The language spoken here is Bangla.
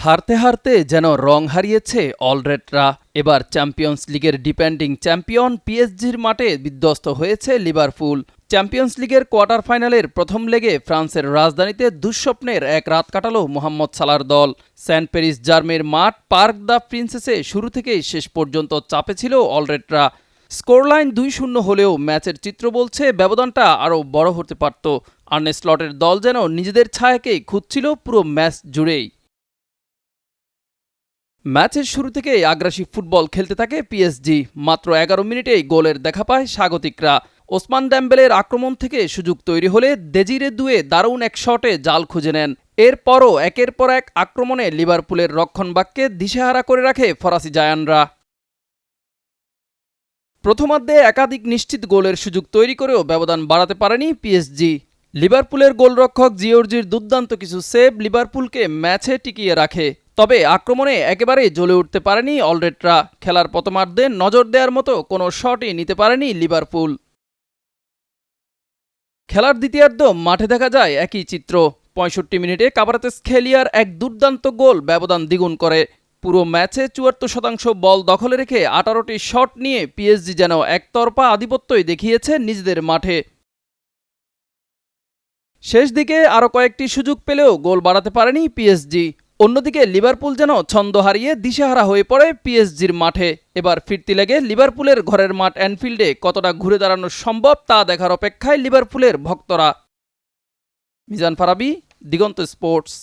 হারতে হারতে যেন রং হারিয়েছে অলরেডরা। এবার চ্যাম্পিয়ন্স লিগের ডিফেন্ডিং চ্যাম্পিয়ন পিএসজির মাঠে বিধ্বস্ত হয়েছে লিভারপুল। চ্যাম্পিয়ন্স লিগের কোয়ার্টার ফাইনালের প্রথম লেগে ফ্রান্সের রাজধানীতে দুঃস্বপ্নের এক রাত কাটালো মোহাম্মদ সালার দল। সেন্ট প্যারিস জার্মের মাঠ পার্ক দ্য প্রিন্সেসে শুরু থেকেই শেষ পর্যন্ত চাপে ছিল অলরেডরা। স্কোরলাইন 2-0 হলেও ম্যাচের চিত্র বলছে ব্যবধানটা আরও বড় হতে পারত। আর্নে স্লটের দল যেন নিজেদের ছায়াকেই খুঁজছিল পুরো ম্যাচ জুড়েই। ম্যাচের শুরু থেকেই আগ্রাসী ফুটবল খেলতে থাকে পিএসজি। মাত্র 11 মিনিটেই গোলের দেখা পায় স্বাগতিকরা। ওসমান ডেম্বেলের আক্রমণ থেকে সুযোগ তৈরি হলে দেজিরে দুয়ে দারুণ এক শটে জাল খুঁজে নেন। এরপরও একের পর এক আক্রমণে লিভারপুলের রক্ষণভাগকে দিশেহারা করে রাখে ফরাসি জায়ানরা। প্রথমার্ধে একাধিক নিশ্চিত গোলের সুযোগ তৈরি করেও ব্যবধান বাড়াতে পারেনি পিএসজি। লিভারপুলের গোলরক্ষক জিওর্জির দুর্দান্ত কিছু সেভ লিভারপুলকে ম্যাচে টিকিয়ে রাখে। তবে আক্রমণে একেবারেই জ্বলে উঠতে পারেনি অলরেডরা। খেলার প্রথমার্ধে নজর দেওয়ার মতো কোনো শটই নিতে পারেনি লিভারপুল। খেলার দ্বিতীয়ার্ধ মাঠে দেখা যায় একই চিত্র। 65 মিনিটে কাভারাতেসখেলিয়ার এক দুর্দান্ত গোল ব্যবধান দ্বিগুণ করে। পুরো ম্যাচে 74% বল দখলে রেখে 18টি শট নিয়ে পিএসজি যেন একতরফা আধিপত্যই দেখিয়েছে নিজেদের মাঠে। শেষ দিকে আরও কয়েকটি সুযোগ পেলেও গোল বাড়াতে পারেনি পিএসজি। অন্যদিকে লিভারপুল যেন ছন্দ হারিয়ে দিশেহারা হয়ে পড়ে পিএসজির মাঠে। এবার ফিরতি লেগে লিভারপুলের ঘরের মাঠ অ্যানফিল্ডে কতটা ঘুরে দাঁড়ানো সম্ভব তা দেখার অপেক্ষায় লিভারপুলের ভক্তরা। মিজান ফারাবী, দিগন্ত স্পোর্টস।